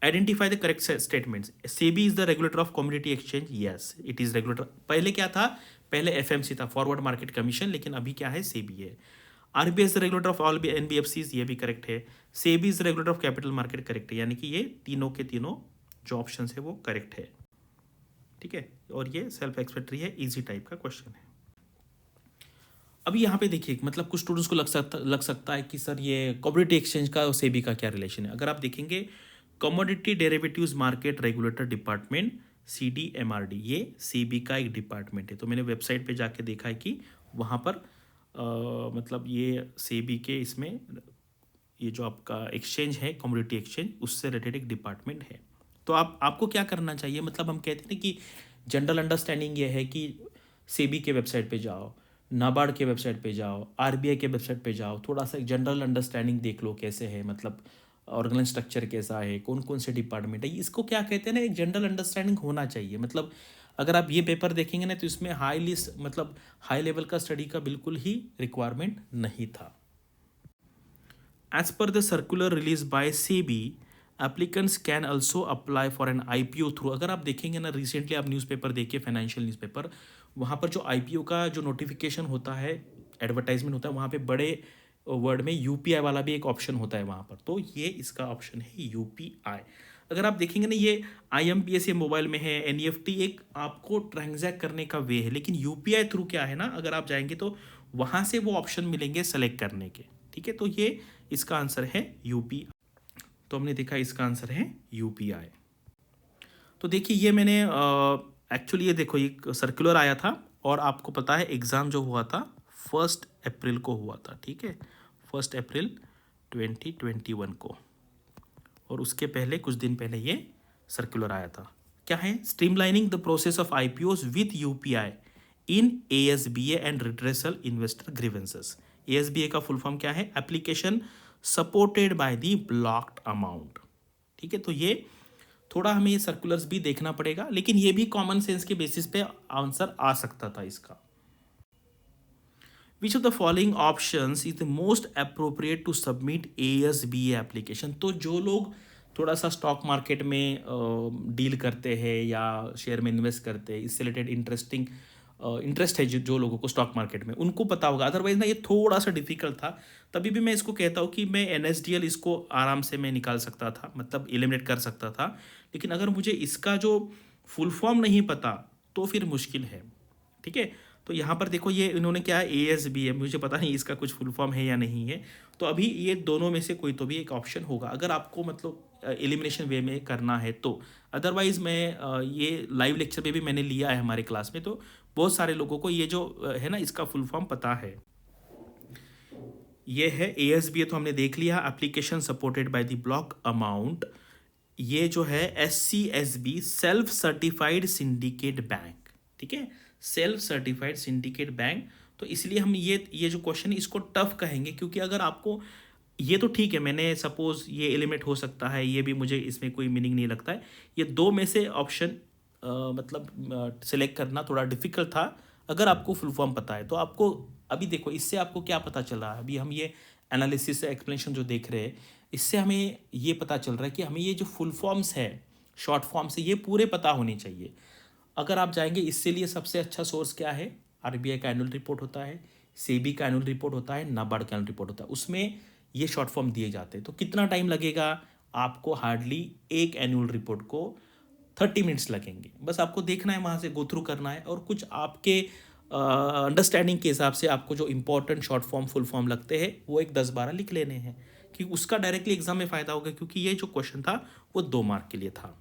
A: Identify the correct statements. SEBI is the regulator of commodity exchange. Yes, it is regulator. पहले क्या था? पहले FMC था, फॉरवर्ड मार्केट कमीशन, लेकिन अभी क्या है? सेबी है। RBI is the regulator of all NBFCs, ये भी करेक्ट है। SEBI is the regulator of capital market, correct है, यानी कि ये तीनों के तीनों जो ऑप्शन है वो करेक्ट है। ठीक है, और ये सेल्फ एक्सपेक्टरी है, इजी टाइप का क्वेश्चन है। अभी यहाँ पे देखिए, मतलब कुछ स्टूडेंट्स को लग सकता है कि सर ये कमोडिटी एक्सचेंज का और सेबी का क्या रिलेशन है। अगर आप देखेंगे, commodity derivatives market regulator department CDMRD, ये सेबी का एक डिपार्टमेंट है। तो मैंने वेबसाइट पे जाके देखा है कि वहाँ पर मतलब ये सेबी के इसमें ये जो आपका एक्सचेंज है, कमोडिटी एक्सचेंज, उससे रिलेटेड एक डिपार्टमेंट है। तो आपको क्या करना चाहिए, मतलब हम कहते हैं ना कि जनरल अंडरस्टैंडिंग ये है कि सेबी के वेबसाइट पे जाओ, नाबार्ड के वेबसाइट पे जाओ, RBI के वेबसाइट पे जाओ, थोड़ा सा एक जनरल अंडरस्टैंडिंग देख लो कैसे है, मतलब ऑर्गेनाइज स्ट्रक्चर कैसा है, कौन कौन से डिपार्टमेंट है। इसको क्या कहते हैं ना, एक जनरल अंडरस्टैंडिंग होना चाहिए। मतलब अगर आप ये पेपर देखेंगे ना, तो इसमें मतलब हाई लेवल का स्टडी का बिल्कुल ही रिक्वायरमेंट नहीं था। As per the circular released by SEBI, applicants can also apply for an IPO through। अगर आप देखेंगे ना, रिसेंटली आप न्यूज़पेपर देखिए, फाइनेंशियल न्यूज़पेपर, वहाँ पर जो IPO का जो नोटिफिकेशन होता है, एडवर्टाइजमेंट होता है, वहाँ पे बड़े वर्ड में UPI वाला भी एक ऑप्शन होता है वहाँ पर। तो ये इसका ऑप्शन है UPI। अगर आप देखेंगे ना, ये IMPS ये मोबाइल में है, NEFT एक आपको ट्रांजैक्ट करने का वे है, लेकिन UPI थ्रू क्या है ना, अगर आप जाएंगे तो वहाँ से वो ऑप्शन मिलेंगे सेलेक्ट करने के। ठीक है, तो ये इसका आंसर है UPI। तो हमने देखा इसका आंसर है UPI। तो देखिए, ये मैंने एक्चुअली ये देखो, एक सर्कुलर आया था, और आपको पता है एग्ज़ाम जो हुआ था 1 अप्रैल को हुआ था। ठीक है, 1 अप्रैल 2021 को, और उसके पहले कुछ दिन पहले ये सर्कुलर आया था। क्या है, streamlining the process of IPOs with UPI in ASBA and redressal investor grievances. ASBA का फुल फॉर्म क्या है, application supported by the blocked amount. ठीक है, तो ये थोड़ा हमें ये सर्कुलर्स भी देखना पड़ेगा, लेकिन ये भी कॉमन सेंस के बेसिस पे आंसर आ सकता था इसका। Which of the following options is the most appropriate to submit ASBA application. तो जो लोग थोड़ा सा स्टॉक मार्केट में डील करते हैं या शेयर में इन्वेस्ट करते हैं, इससे रिलेटेड इंटरेस्ट है जो लोगों को स्टॉक मार्केट में, उनको पता होगा। अदरवाइज ना ये थोड़ा सा डिफिकल्ट था, तभी भी मैं इसको कहता हूँ कि मैं एनएसडीएल इसको आराम से मैं निकाल सकता था, मतलब एलिमिनेट कर सकता था। लेकिन अगर मुझे इसका जो फुल फॉर्म नहीं पता तो फिर मुश्किल है। ठीक है, तो यहाँ पर देखो ये इन्होंने क्या है, एएसबी है, मुझे पता नहीं इसका कुछ फुल फॉर्म है या नहीं है। तो अभी ये दोनों में से कोई तो भी एक ऑप्शन होगा, अगर आपको मतलब एलिमिनेशन वे में करना है तो। अदरवाइज मैं ये लाइव लेक्चर में भी मैंने लिया है हमारे क्लास में, तो बहुत सारे लोगों को ये जो है ना इसका फुल फॉर्म पता है। ये है एएसबी, तो हमने देख लिया, application supported by the block amount. ये जो है एससीएसबी, सेल्फ सर्टिफाइड सिंडिकेट बैंक। ठीक है, सेल्फ सर्टिफाइड सिंडिकेट बैंक। तो इसलिए हम ये जो क्वेश्चन है इसको टफ कहेंगे, क्योंकि अगर आपको ये तो ठीक है, मैंने सपोज ये एलिमेंट हो सकता है, ये भी मुझे इसमें कोई मीनिंग नहीं लगता है। ये दो में से ऑप्शन मतलब सिलेक्ट करना थोड़ा डिफिकल्ट था। अगर आपको फुल फॉर्म पता है तो आपको अभी देखो इससे आपको क्या पता चल रहा है, अभी हम ये एनालिसिस से एक्सप्लेनेशन जो देख रहे हैं, इससे हमें ये पता चल रहा है कि हमें ये जो फुल फॉर्म्स है, शॉर्ट फॉर्म से, ये पूरे पता होने चाहिए। अगर आप जाएंगे, इससे लिए सबसे अच्छा सोर्स क्या है, आरबीआई का एनुअल रिपोर्ट होता है, सेबी का एनुअल रिपोर्ट होता है, नाबार्ड का एनुअल रिपोर्ट होता है, उसमें ये शॉर्ट फॉर्म दिए जाते हैं। तो कितना टाइम लगेगा आपको, हार्डली एक एनुअल रिपोर्ट को 30 मिनट्स लगेंगे। बस आपको देखना है, वहाँ से गो थ्रू करना है, और कुछ आपके अंडरस्टैंडिंग के हिसाब से आपको जो important short form full form लगते हैं वो एक 10-12 लिख लेने हैं, कि उसका डायरेक्टली एग्जाम में फ़ायदा होगा, क्योंकि ये जो क्वेश्चन था वो 2 मार्क के लिए था।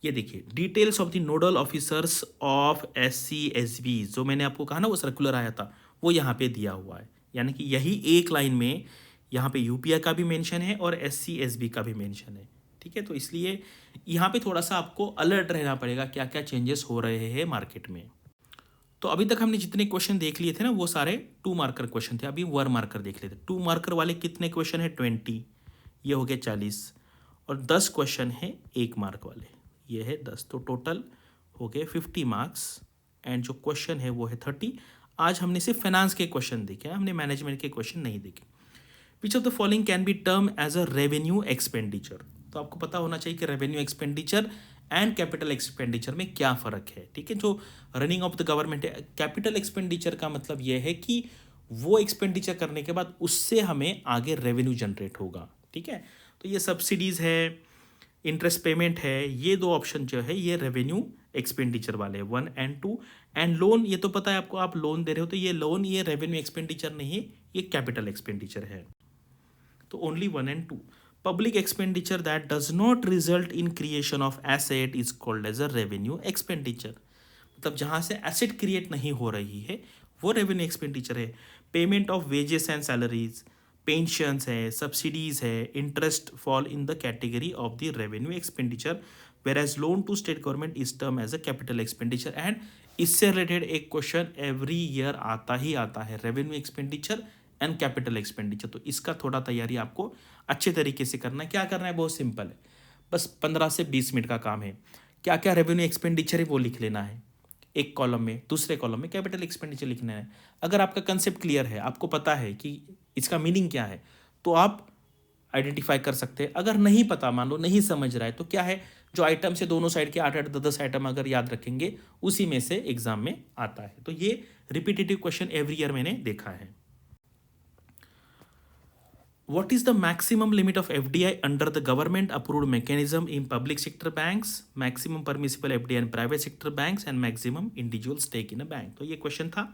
A: ये देखिए, details of the nodal officers of SCSB, जो मैंने आपको कहा ना वो सर्कुलर आया था, वो यहाँ पे दिया हुआ है। यानी कि यही एक लाइन में यहाँ पे यूपीआई का भी मेंशन है और एससीएसबी का भी मेंशन है। ठीक है, तो इसलिए यहाँ पे थोड़ा सा आपको अलर्ट रहना पड़ेगा, क्या क्या चेंजेस हो रहे हैं मार्केट में। तो अभी तक हमने जितने क्वेश्चन देख लिए थे ना, वो सारे 2 मार्कर क्वेश्चन थे। अभी 1 मार्कर देख लेते। 2 मार्कर वाले कितने क्वेश्चन है, 20, ये हो गया 40, और 10 क्वेश्चन है 1 मार्क वाले, ये है 10। तो टोटल हो गए 50 मार्क्स, एंड जो क्वेश्चन है वो है 30। आज हमने सिर्फ फाइनेंस के क्वेश्चन देखे हैं, हमने मैनेजमेंट के क्वेश्चन नहीं देखे। Which of the following can be term as a revenue expenditure. तो आपको पता होना चाहिए कि revenue expenditure and capital expenditure में क्या फ़र्क है। ठीक है, जो रनिंग ऑफ द गवर्नमेंट है, कैपिटल एक्सपेंडिचर का मतलब यह है कि वो एक्सपेंडिचर करने के बाद उससे हमें आगे रेवेन्यू जनरेट होगा। ठीक है, तो ये सब्सिडीज़ है, इंटरेस्ट पेमेंट है, ये 2 ऑप्शन जो है ये रेवेन्यू एक्सपेंडिचर वाले 1 एंड 2। एंड लोन, ये तो पता है आपको, आप लोन दे रहे हो तो ये लोन, ये रेवेन्यू एक्सपेंडिचर नहीं है, ये कैपिटल एक्सपेंडिचर है। तो only 1 and 2। Public expenditure that does not result in creation of asset is called as a revenue expenditure. मतलब जहाँ से एसेट क्रिएट नहीं हो रही है वो रेवेन्यू एक्सपेंडिचर है। Payment of wages and salaries, pensions है, सब्सिडीज है, interest fall in the category of the revenue expenditure, where as loan to state government is term as a capital expenditure. And इससे related एक question every year आता ही आता है, revenue expenditure and capital expenditure. तो इसका थोड़ा तैयारी आपको अच्छे तरीके से करना है। क्या करना है, बहुत सिंपल है, बस 15 से 20 मिनट का काम है। क्या क्या रेवेन्यू एक्सपेंडिचर है वो लिख लेना है एक कॉलम में, दूसरे कॉलम में कैपिटल एक्सपेंडिचर लिखना है। अगर आपका कंसेप्ट क्लियर है, आपको पता है कि इसका मीनिंग क्या है, तो आप आइडेंटिफाई कर सकते हैं। अगर नहीं पता, मान लो नहीं समझ रहा है, तो क्या है, जो आइटम से दोनों साइड के 8-8, 10-10 आइटम अगर याद रखेंगे, उसी में से एग्जाम में आता है। तो ये रिपीटेटिव क्वेश्चन एवरी ईयर मैंने देखा है। What is the maximum limit of FDI under the government approved mechanism in public sector banks, maximum permissible FDI in private sector banks and maximum individual stake in a bank? तो ये question था,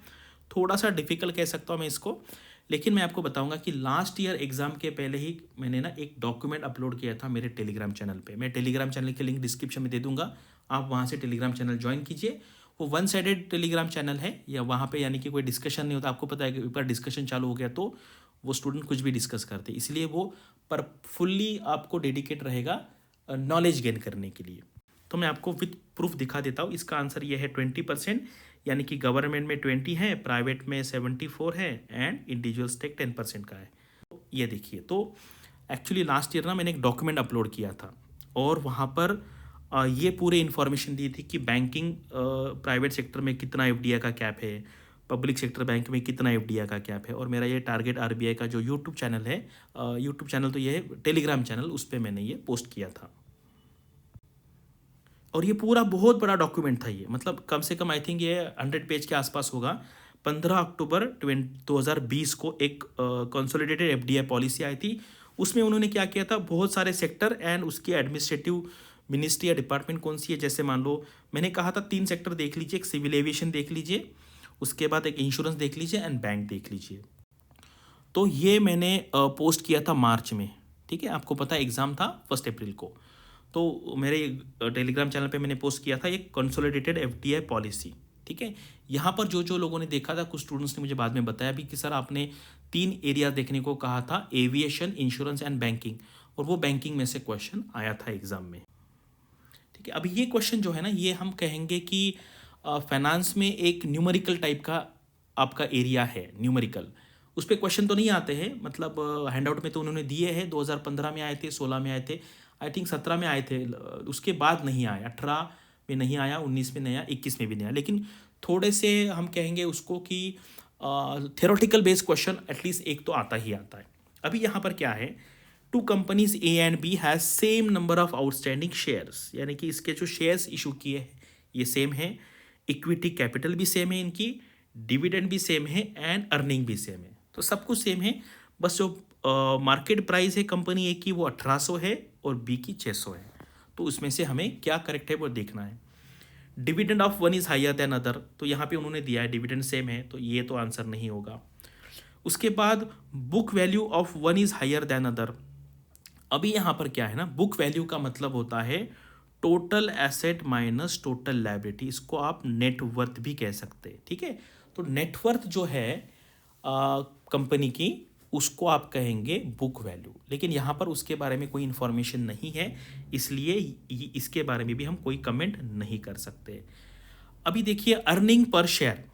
A: थोड़ा सा difficult कह सकता हूँ मैं इसको, लेकिन मैं आपको बताऊंगा कि लास्ट ईयर एग्जाम के पहले ही मैंने ना एक डॉक्यूमेंट अपलोड किया था मेरे टेलीग्राम चैनल पे। मैं टेलीग्राम चैनल की लिंक डिस्क्रिप्शन में दे दूंगा, आप वहाँ से टेलीग्राम चैनल ज्वाइन कीजिए। वो 1 साइडेड टेलीग्राम चैनल है, या वहाँ पे यानी कि कोई डिस्कशन नहीं होता। आपको पता है कि ऊपर डिस्कशन चालू हो गया तो वो स्टूडेंट कुछ भी डिस्कस करते, इसलिए वो पर फुल्ली आपको डेडिकेट रहेगा नॉलेज गेन करने के लिए। तो मैं आपको विथ प्रूफ दिखा देता हूँ। इसका आंसर ये है 20%, यानी कि गवर्नमेंट में 20 है, प्राइवेट में 74 है एंड इंडिविजुअल स्टेक 10% का है। ये देखिए, तो एक्चुअली लास्ट ईयर ना मैंने एक डॉक्यूमेंट अपलोड किया था और वहाँ पर ये पूरे इन्फॉर्मेशन दी थी कि बैंकिंग प्राइवेट सेक्टर में कितना एफडीआई का कैप है, पब्लिक सेक्टर बैंक में कितना एफडीआई का कैप है। और मेरा ये टारगेट आरबीआई का जो यूट्यूब चैनल है, यूट्यूब चैनल तो ये है, टेलीग्राम चैनल, उस पर मैंने ये पोस्ट किया था। और ये पूरा बहुत बड़ा डॉक्यूमेंट था ये, मतलब कम से कम आई थिंक ये 100 पेज के आसपास होगा। 15 अक्टूबर 2020 को एक कंसोलिडेटेड एफडीआई पॉलिसी आई थी। उसमें उन्होंने क्या किया था, बहुत सारे सेक्टर एंड उसकी एडमिनिस्ट्रेटिव मिनिस्ट्री या डिपार्टमेंट कौन सी है, जैसे मान लो मैंने कहा था 3 सेक्टर देख लीजिए, एक सिविल एविएशन देख लीजिए, उसके बाद एक इंश्योरेंस देख लीजिए एंड बैंक देख लीजिए। तो ये मैंने पोस्ट किया था मार्च में, ठीक है। आपको पता है एग्ज़ाम था 1 अप्रैल को, तो मेरे टेलीग्राम चैनल पे मैंने पोस्ट किया था एक कंसोलिडेटेड एफडीआई पॉलिसी, ठीक है। यहाँ पर जो जो लोगों ने देखा था, कुछ स्टूडेंट्स ने मुझे बाद में बताया भी कि सर आपने 3 एरिया देखने को कहा था, एविएशन, इंश्योरेंस एंड बैंकिंग, और वो बैंकिंग में से क्वेश्चन आया था एग्जाम में, ठीक है। अभी ये क्वेश्चन जो है ना, ये हम कहेंगे कि फाइनेंस में एक न्यूमेरिकल टाइप का आपका एरिया है, न्यूमेरिकल। उस पर क्वेश्चन तो नहीं आते हैं, मतलब हैंडआउट में तो उन्होंने दिए हैं, 2015 में आए थे, 16 में आए थे, आई थिंक 17 में आए थे, उसके बाद नहीं आया, 18 में नहीं आया, 19 में नहीं आया, 21 में भी नहीं आया। लेकिन थोड़े से हम कहेंगे उसको कि थ्योरेटिकल बेस्ड क्वेश्चन एटलीस्ट एक तो आता ही आता है। अभी यहाँ पर क्या है, 2 companies A and B has same number of outstanding shares, यानी कि इसके जो शेयर्स इशू किए हैं ये सेम है, इक्विटी कैपिटल भी सेम है इनकी, डिविडेंड भी सेम है एंड अर्निंग भी सेम है, तो सब कुछ सेम है। बस जो मार्केट प्राइस है कंपनी ए की वो 1800 है और बी की 600 है, तो उसमें से हमें क्या करेक्ट है वो देखना है। Dividend of one is higher than other, तो यहाँ पे उन्होंने दिया है डिविडेंड सेम है, तो ये तो आंसर नहीं होगा। उसके बाद book value of one is higher than other. अभी यहाँ पर क्या है ना, बुक वैल्यू का मतलब होता है total asset minus total liability, इसको आप नेटवर्थ भी कह सकते हैं, ठीक है। तो नेटवर्थ जो है कंपनी की, उसको आप कहेंगे बुक वैल्यू, लेकिन यहाँ पर उसके बारे में कोई इन्फॉर्मेशन नहीं है, इसलिए इसके बारे में भी हम कोई कमेंट नहीं कर सकते। अभी देखिए अर्निंग पर शेयर,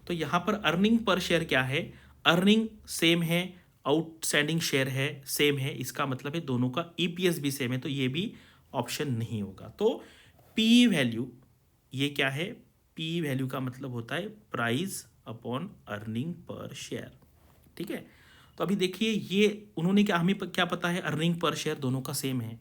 A: तो यहाँ पर अर्निंग पर शेयर क्या है, अर्निंग सेम है, आउटस्टैंडिंग शेयर है सेम है, इसका मतलब है दोनों का ईपीएस भी सेम है, तो ये भी ऑप्शन नहीं होगा। तो पी वैल्यू, ये क्या है, पी वैल्यू का मतलब होता है price upon earning per share, ठीक है। तो अभी देखिए ये उन्होंने क्या, हमें क्या पता है, अर्निंग पर शेयर दोनों का सेम है,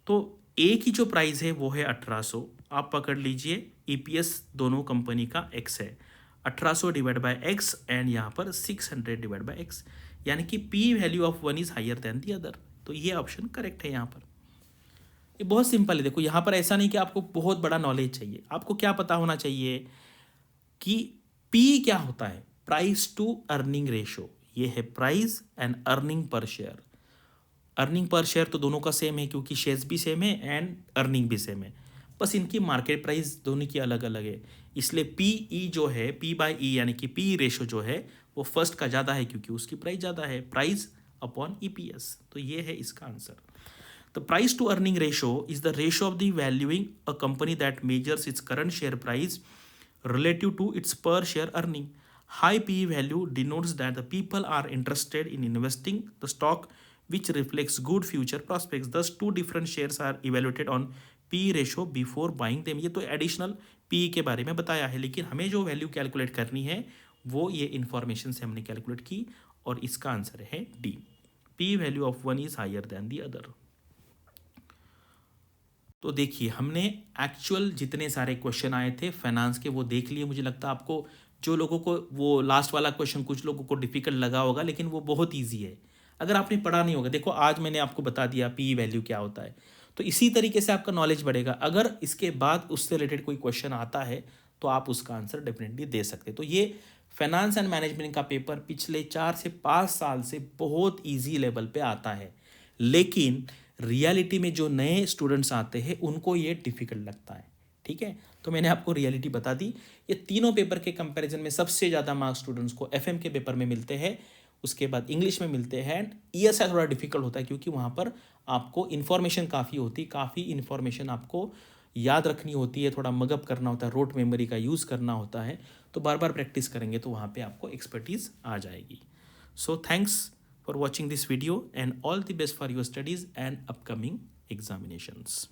A: तो ए की जो प्राइस है वो है 1800, आप पकड़ लीजिए, ईपीएस दोनों कंपनी का एक्स है, 1800 डिवाइड बाय एक्स एंड यहाँ पर 600 डिवाइड बाय एक्स, यानी कि P value of one is higher than the other, तो ये ऑप्शन करेक्ट है यहाँ पर। ये बहुत सिंपल है, देखो यहाँ पर ऐसा नहीं कि आपको बहुत बड़ा नॉलेज चाहिए, आपको क्या पता होना चाहिए कि पी क्या होता है, प्राइस टू अर्निंग रेशो, ये है price and earning per share. Earning per share तो दोनों का सेम है क्योंकि शेयर्स भी सेम है एंड अर्निंग भी सेम है, बस इनकी मार्केट प्राइस दोनों की अलग अलग है, इसलिए पी ई जो है, पी बाई ई यानी कि पी रेशो जो है वो फर्स्ट का ज़्यादा है क्योंकि उसकी प्राइस ज़्यादा है, प्राइस अपॉन ईपीएस, तो ये है इसका answer. The price to earning ratio is the ratio of the valuing a company that measures its current share price relative to its per share earning. High PE value denotes that the people are interested in investing the stock which reflects good future prospects. Thus, 2 different shares are evaluated on PE ratio before buying them. ये तो additional PE के बारे में बताया है, लेकिन हमें जो वैल्यू कैलकुलेट करनी है वो ये इन्फॉर्मेशन से हमने कैलकुलेट की और इसका आंसर है D, PE value of one is higher than the other. तो देखिए हमने एक्चुअल जितने सारे क्वेश्चन आए थे फाइनेंस के वो देख लिए। मुझे लगता है आपको, जो लोगों को वो लास्ट वाला क्वेश्चन कुछ लोगों को डिफिकल्ट लगा होगा, लेकिन वो बहुत इजी है अगर आपने पढ़ा नहीं होगा। देखो आज मैंने आपको बता दिया पी वैल्यू क्या होता है, तो इसी तरीके से आपका नॉलेज बढ़ेगा। अगर इसके बाद उससे रिलेटेड कोई क्वेश्चन आता है तो आप उसका आंसर डेफिनेटली दे सकते। तो ये फाइनेंस एंड मैनेजमेंट का पेपर पिछले 4 से 5 साल से बहुत ईजी लेवल पे आता है, लेकिन रियलिटी में जो नए स्टूडेंट्स आते हैं उनको ये डिफ़िकल्ट लगता है, ठीक है। तो मैंने आपको रियलिटी बता दी। ये तीनों पेपर के कंपैरिजन में सबसे ज़्यादा मार्क्स स्टूडेंट्स को एफएम के पेपर में मिलते हैं, उसके बाद इंग्लिश में मिलते हैं। एंड ESI थोड़ा डिफिकल्ट होता है क्योंकि वहाँ पर आपको इन्फॉर्मेशन काफ़ी होती है, काफ़ी इन्फॉर्मेशन आपको याद रखनी होती है, थोड़ा मगअप करना होता है, रोट मेमोरी का यूज़ करना होता है। तो बार बार प्रैक्टिस करेंगे तो वहाँ पे आपको एक्सपर्टीज़ आ जाएगी। So thanks for watching this video and all the best for your studies and upcoming examinations.